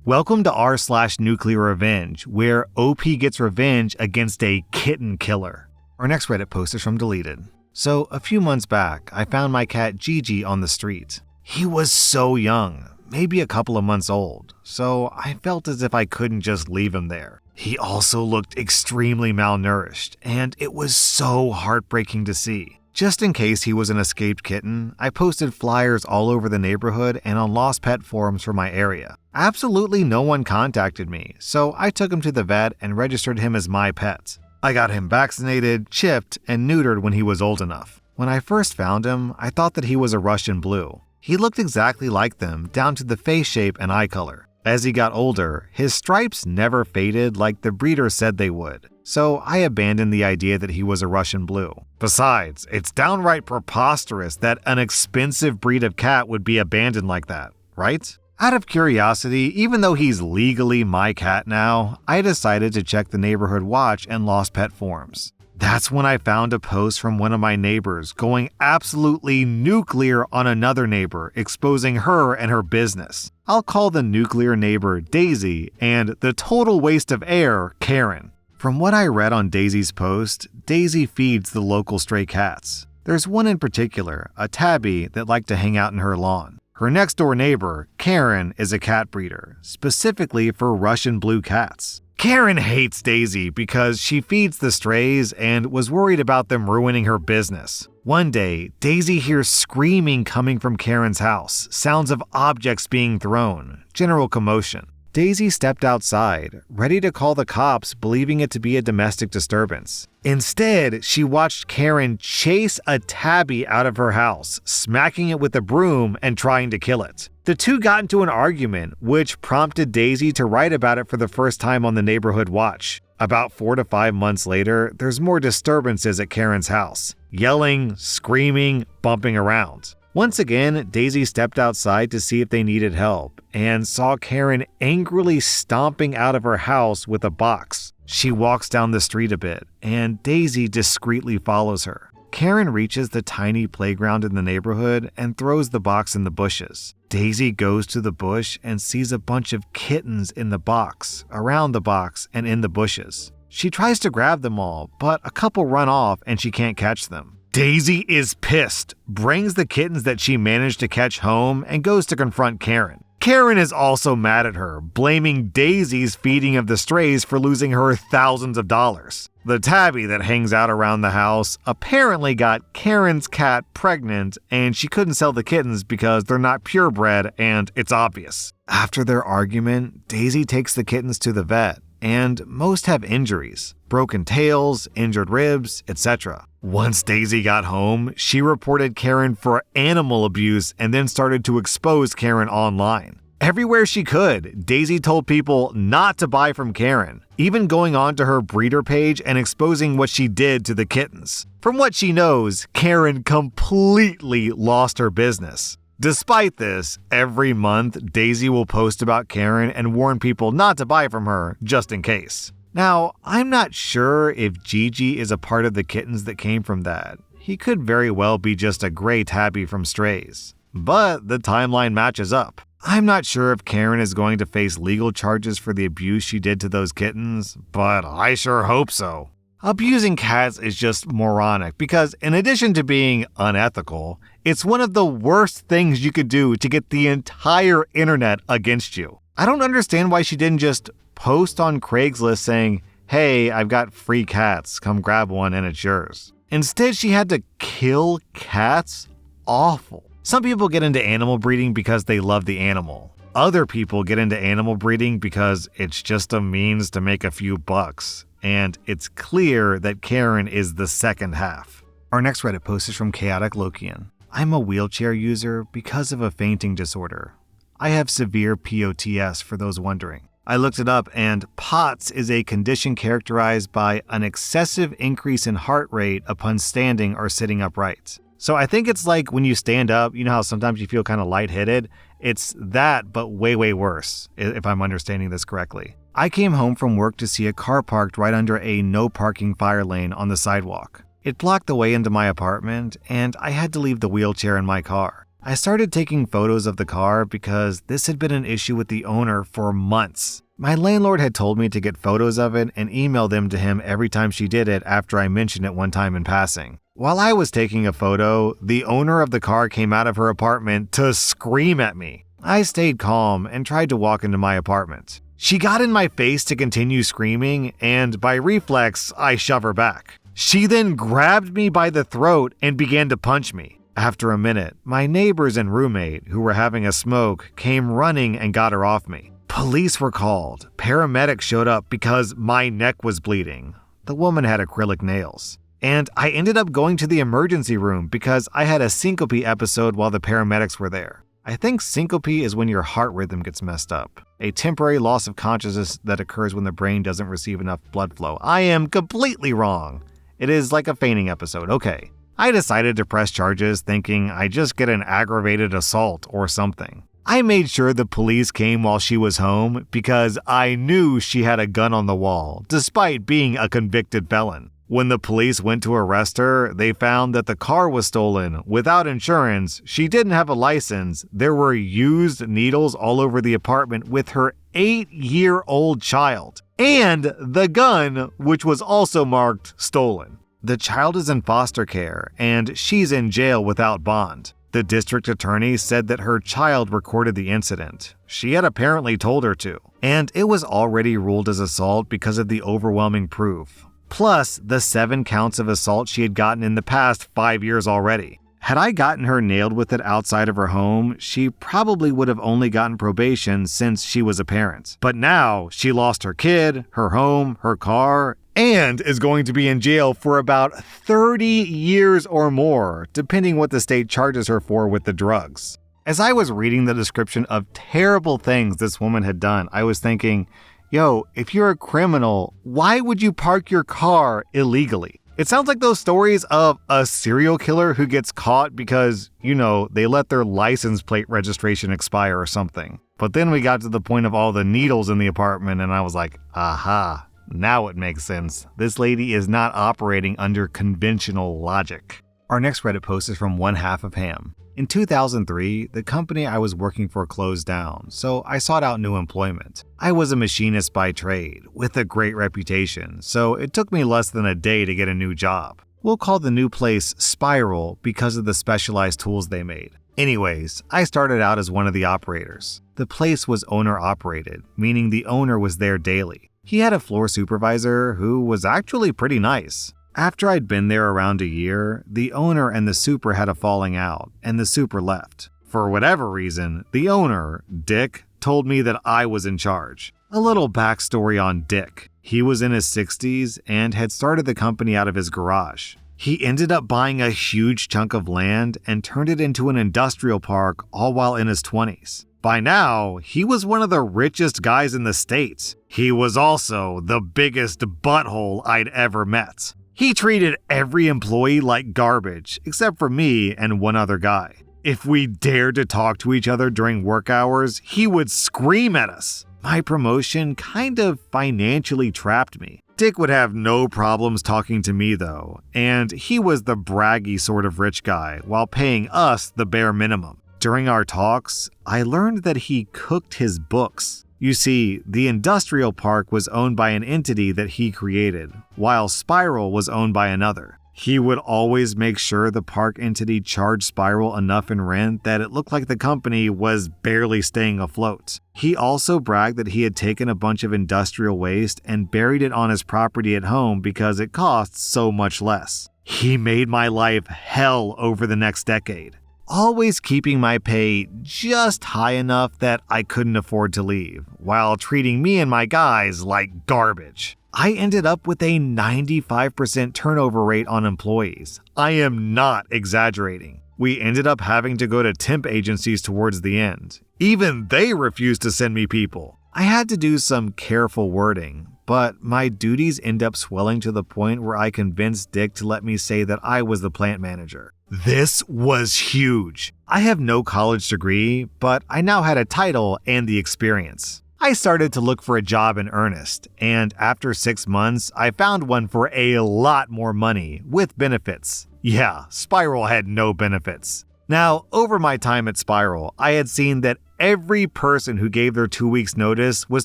Welcome to r/Nuclearrevenge, where OP gets revenge against a kitten killer. Our next Reddit post is from Deleted. So, a few months back, I found my cat Gigi on the street. He was so young, maybe a couple of months old, so I felt as if I couldn't just leave him there. He also looked extremely malnourished, and it was so heartbreaking to see. Just in case he was an escaped kitten, I posted flyers all over the neighborhood and on lost pet forums for my area. Absolutely no one contacted me, so I took him to the vet and registered him as my pet. I got him vaccinated, chipped, and neutered when he was old enough. When I first found him, I thought that he was a Russian blue. He looked exactly like them, down to the face shape and eye color. As he got older, his stripes never faded like the breeder said they would, so I abandoned the idea that he was a Russian blue. Besides, it's downright preposterous that an expensive breed of cat would be abandoned like that, right? Out of curiosity, even though he's legally my cat now, I decided to check the neighborhood watch and lost pet forums. That's when I found a post from one of my neighbors going absolutely nuclear on another neighbor, exposing her and her business. I'll call the nuclear neighbor Daisy and the total waste of air Karen. From what I read on Daisy's post, Daisy feeds the local stray cats. There's one in particular, a tabby, that liked to hang out in her lawn. Her next door neighbor, Karen, is a cat breeder, specifically for Russian blue cats. Karen hates Daisy because she feeds the strays and was worried about them ruining her business. One day, Daisy hears screaming coming from Karen's house, sounds of objects being thrown, general commotion. Daisy stepped outside, ready to call the cops, believing it to be a domestic disturbance. Instead, she watched Karen chase a tabby out of her house, smacking it with a broom and trying to kill it. The two got into an argument, which prompted Daisy to write about it for the first time on the neighborhood watch. About 4 to 5 months later, there's more disturbances at Karen's house. Yelling, screaming, bumping around. Once again, Daisy stepped outside to see if they needed help and saw Karen angrily stomping out of her house with a box. She walks down the street a bit, and Daisy discreetly follows her. Karen reaches the tiny playground in the neighborhood and throws the box in the bushes. Daisy goes to the bush and sees a bunch of kittens in the box, around the box, and in the bushes. She tries to grab them all, but a couple run off and she can't catch them. Daisy is pissed, brings the kittens that she managed to catch home, and goes to confront Karen. Karen is also mad at her, blaming Daisy's feeding of the strays for losing her thousands of dollars. The tabby that hangs out around the house apparently got Karen's cat pregnant, and she couldn't sell the kittens because they're not purebred and it's obvious. After their argument, Daisy takes the kittens to the vet, and most have injuries, broken tails, injured ribs, etc. Once Daisy got home, she reported Karen for animal abuse and then started to expose Karen online. Everywhere she could, Daisy told people not to buy from Karen, even going on to her breeder page and exposing what she did to the kittens. From what she knows, Karen completely lost her business. Despite this, every month, Daisy will post about Karen and warn people not to buy from her, just in case. Now, I'm not sure if Gigi is a part of the kittens that came from that. He could very well be just a gray tabby from strays. But the timeline matches up. I'm not sure if Karen is going to face legal charges for the abuse she did to those kittens, but I sure hope so. Abusing cats is just moronic because in addition to being unethical, it's one of the worst things you could do to get the entire internet against you. I don't understand why she didn't just post on Craigslist saying, "Hey, I've got free cats, come grab one and it's yours." Instead, she had to kill cats? Awful. Some people get into animal breeding because they love the animal. Other people get into animal breeding because it's just a means to make a few bucks. And it's clear that Karen is the second half. Our next Reddit post is from Chaotic Lokian. I'm a wheelchair user because of a fainting disorder. I have severe POTS for those wondering. I looked it up, and POTS is a condition characterized by an excessive increase in heart rate upon standing or sitting upright. So I think it's like when you stand up, you know how sometimes you feel kind of lightheaded? It's that, but way, way worse, if I'm understanding this correctly. I came home from work to see a car parked right under a no parking fire lane on the sidewalk. It blocked the way into my apartment, and I had to leave the wheelchair in my car. I started taking photos of the car because this had been an issue with the owner for months. My landlord had told me to get photos of it and email them to him every time she did it after I mentioned it one time in passing. While I was taking a photo, the owner of the car came out of her apartment to scream at me. I stayed calm and tried to walk into my apartment. She got in my face to continue screaming, and by reflex, I shove her back. She then grabbed me by the throat and began to punch me. After a minute, my neighbors and roommate, who were having a smoke, came running and got her off me. Police were called. Paramedics showed up because my neck was bleeding. The woman had acrylic nails. And I ended up going to the emergency room because I had a syncope episode while the paramedics were there. I think syncope is when your heart rhythm gets messed up, a temporary loss of consciousness that occurs when the brain doesn't receive enough blood flow. I am completely wrong. It is like a fainting episode. Okay. I decided to press charges thinking I'd just get an aggravated assault or something. I made sure the police came while she was home because I knew she had a gun on the wall, despite being a convicted felon. When the police went to arrest her, they found that the car was stolen without insurance, she didn't have a license, there were used needles all over the apartment with her 8-year-old child, and the gun, which was also marked stolen. The child is in foster care, and she's in jail without bond. The district attorney said that her child recorded the incident. She had apparently told her to, and it was already ruled as assault because of the overwhelming proof. Plus the 7 counts of assault she had gotten in the past 5 years already. Had I gotten her nailed with it outside of her home, she probably would have only gotten probation since she was a parent. But now she lost her kid, her home, her car, and is going to be in jail for about 30 years or more, depending what the state charges her for with the drugs. As I was reading the description of terrible things this woman had done, I was thinking, yo, if you're a criminal, why would you park your car illegally? It sounds like those stories of a serial killer who gets caught because, they let their license plate registration expire or something. But then we got to the point of all the needles in the apartment and I was like, aha, now it makes sense. This lady is not operating under conventional logic. Our next Reddit post is from One Half of Ham. In 2003, the company I was working for closed down, so I sought out new employment. I was a machinist by trade, with a great reputation, so it took me less than a day to get a new job. We'll call the new place Spiral because of the specialized tools they made. Anyways, I started out as one of the operators. The place was owner-operated, meaning the owner was there daily. He had a floor supervisor who was actually pretty nice. After I'd been there around a year, the owner and the super had a falling out, and the super left. For whatever reason, the owner, Dick, told me that I was in charge. A little backstory on Dick. He was in his 60s and had started the company out of his garage. He ended up buying a huge chunk of land and turned it into an industrial park all while in his 20s. By now, he was one of the richest guys in the States. He was also the biggest butthole I'd ever met. He treated every employee like garbage, except for me and one other guy. If we dared to talk to each other during work hours, he would scream at us. My promotion kind of financially trapped me. Dick would have no problems talking to me though, and he was the braggy sort of rich guy while paying us the bare minimum. During our talks, I learned that he cooked his books. You see, the industrial park was owned by an entity that he created, while Spiral was owned by another. He would always make sure the park entity charged Spiral enough in rent that it looked like the company was barely staying afloat. He also bragged that he had taken a bunch of industrial waste and buried it on his property at home because it costs so much less. He made my life hell over the next decade, always keeping my pay just high enough that I couldn't afford to leave, while treating me and my guys like garbage. I ended up with a 95% turnover rate on employees. I am not exaggerating. We ended up having to go to temp agencies towards the end. Even they refused to send me people. I had to do some careful wording, but my duties end up swelling to the point where I convinced Dick to let me say that I was the plant manager. This was huge. I have no college degree, but I now had a title and the experience. I started to look for a job in earnest, and after 6 months, I found one for a lot more money, with benefits. Yeah, Spiral had no benefits. Now, over my time at Spiral, I had seen that every person who gave their 2 weeks notice was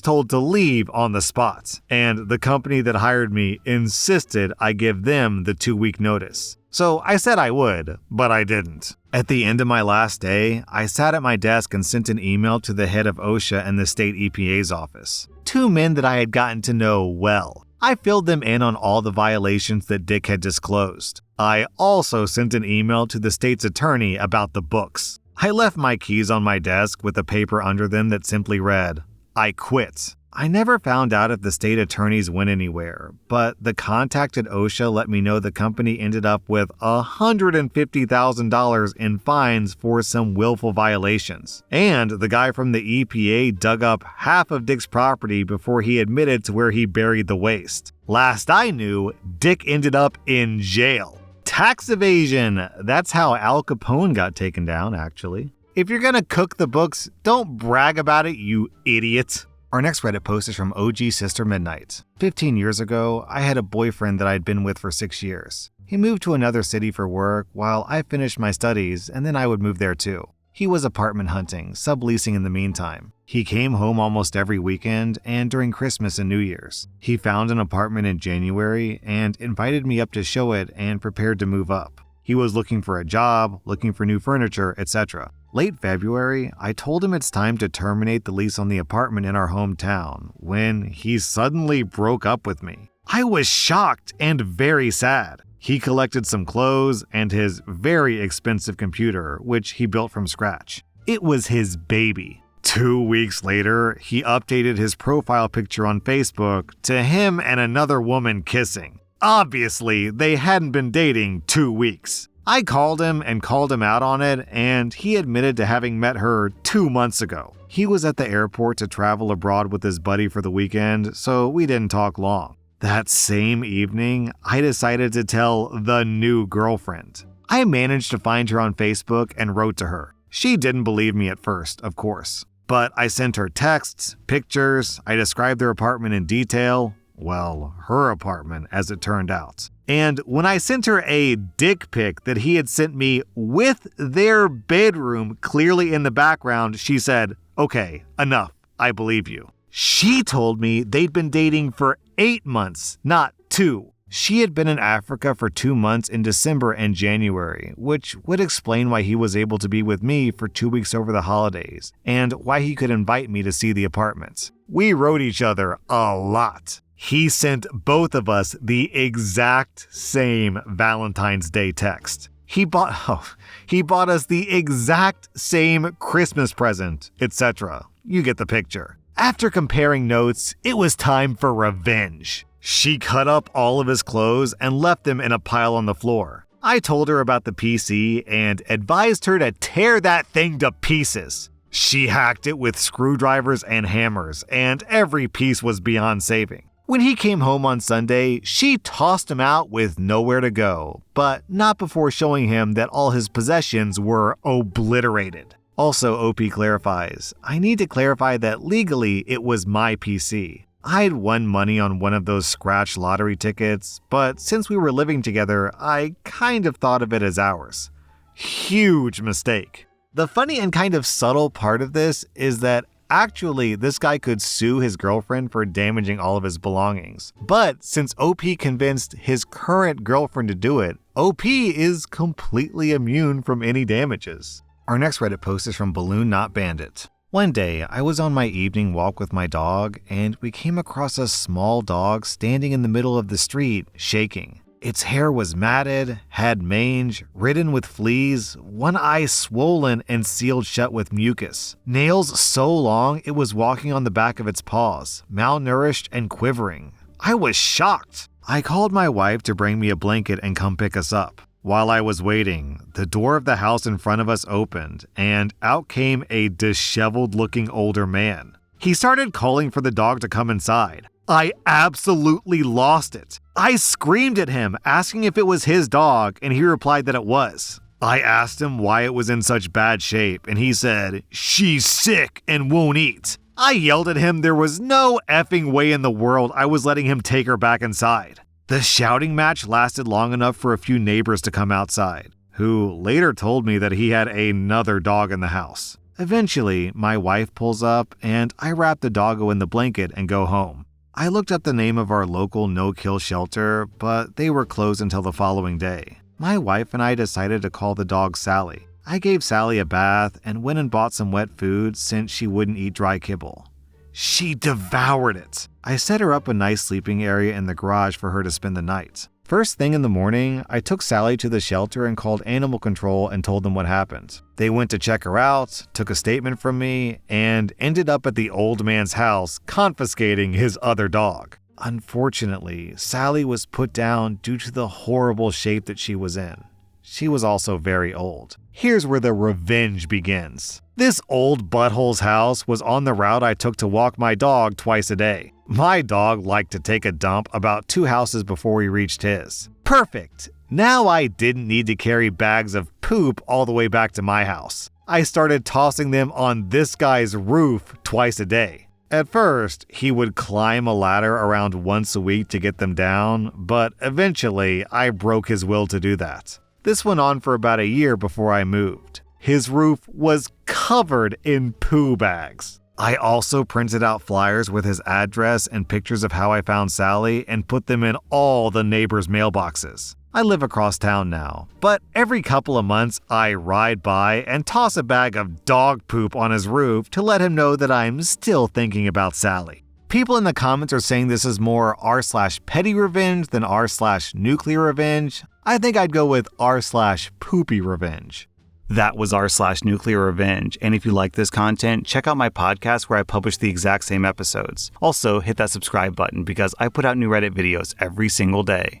told to leave on the spot, and the company that hired me insisted I give them the 2-week notice. So I said I would, but I didn't. At the end of my last day, I sat at my desk and sent an email to the head of OSHA and the state EPA's office. 2 men that I had gotten to know well. I filled them in on all the violations that Dick had disclosed. I also sent an email to the state's attorney about the books. I left my keys on my desk with a paper under them that simply read, "I quit." I never found out if the state attorneys went anywhere, but the contact at OSHA let me know the company ended up with $150,000 in fines for some willful violations. And the guy from the EPA dug up half of Dick's property before he admitted to where he buried the waste. Last I knew, Dick ended up in jail. Tax evasion! That's how Al Capone got taken down, actually. If you're gonna cook the books, don't brag about it, you idiot. Our next Reddit post is from OG Sister Midnight. 15 years ago, I had a boyfriend that I'd been with for 6 years. He moved to another city for work while I finished my studies, and then I would move there too. He was apartment hunting, subleasing in the meantime. He came home almost every weekend and during Christmas and New Year's. He found an apartment in January and invited me up to show it and prepared to move up. He was looking for a job, looking for new furniture, etc. Late February, I told him it's time to terminate the lease on the apartment in our hometown when he suddenly broke up with me. I was shocked and very sad. He collected some clothes and his very expensive computer, which he built from scratch. It was his baby. 2 weeks later, he updated his profile picture on Facebook to him and another woman kissing. Obviously, they hadn't been dating 2 weeks. I called him and called him out on it, and he admitted to having met her 2 months ago. He was at the airport to travel abroad with his buddy for the weekend, so we didn't talk long. That same evening, I decided to tell the new girlfriend. I managed to find her on Facebook and wrote to her. She didn't believe me at first, of course. But I sent her texts, pictures, I described their apartment in detail. Well, her apartment, as it turned out. And when I sent her a dick pic that he had sent me with their bedroom clearly in the background, she said, "Okay, enough, I believe you." She told me they'd been dating for 8 months, not 2. She had been in Africa for 2 months in December and January, which would explain why he was able to be with me for 2 weeks over the holidays, and why he could invite me to see the apartment. We wrote each other a lot. He sent both of us the exact same Valentine's Day text. He bought us the exact same Christmas present, etc. You get the picture. After comparing notes, it was time for revenge. She cut up all of his clothes and left them in a pile on the floor. I told her about the PC and advised her to tear that thing to pieces. She hacked it with screwdrivers and hammers, and every piece was beyond saving. When he came home on Sunday, she tossed him out with nowhere to go, but not before showing him that all his possessions were obliterated. Also, OP clarifies, I need to clarify that legally it was my PC. I'd won money on one of those scratch lottery tickets, but since we were living together, I kind of thought of it as ours. Huge mistake. The funny and kind of subtle part of this is that actually, this guy could sue his girlfriend for damaging all of his belongings. But since OP convinced his current girlfriend to do it, OP is completely immune from any damages. Our next Reddit post is from Balloon Not Bandit. One day, I was on my evening walk with my dog, and we came across a small dog standing in the middle of the street, shaking. Its hair was matted, had mange, ridden with fleas, one eye swollen and sealed shut with mucus. Nails so long it was walking on the back of its paws, malnourished and quivering. I was shocked. I called my wife to bring me a blanket and come pick us up. While I was waiting, the door of the house in front of us opened, and out came a disheveled-looking older man. He started calling for the dog to come inside. I absolutely lost it. I screamed at him, asking if it was his dog, and he replied that it was. I asked him why it was in such bad shape, and he said, "She's sick and won't eat." I yelled at him there was no effing way in the world I was letting him take her back inside. The shouting match lasted long enough for a few neighbors to come outside. who later told me that he had another dog in the house. Eventually, my wife pulls up and I wrap the doggo in the blanket and go home. I looked up the name of our local no-kill shelter, but they were closed until the following day. My wife and I decided to call the dog Sally. I gave Sally a bath and went and bought some wet food since she wouldn't eat dry kibble. She devoured it. I set her up a nice sleeping area in the garage for her to spend the night. First thing in the morning, I took Sally to the shelter and called animal control and told them what happened. They went to check her out, took a statement from me, and ended up at the old man's house confiscating his other dog. Unfortunately, Sally was put down due to the horrible shape that she was in. She was also very old. Here's where the revenge begins. This old butthole's house was on the route I took to walk my dog twice a day. My dog liked to take a dump about 2 houses before we reached his. Perfect! Now I didn't need to carry bags of poop all the way back to my house. I started tossing them on this guy's roof twice a day. At first, he would climb a ladder around once a week to get them down, but eventually I broke his will to do that. This went on for about a year before I moved. His roof was covered in poo bags. I also printed out flyers with his address and pictures of how I found Sally and put them in all the neighbors' mailboxes. I live across town now, but every couple of months I ride by and toss a bag of dog poop on his roof to let him know that I'm still thinking about Sally. People in the comments are saying this is more r/petty revenge than r/nuclear revenge. I think I'd go with r/poopy revenge. That was r/nuclear revenge, and if you like this content, check out my podcast where I publish the exact same episodes. Also, hit that subscribe button because I put out new Reddit videos every single day.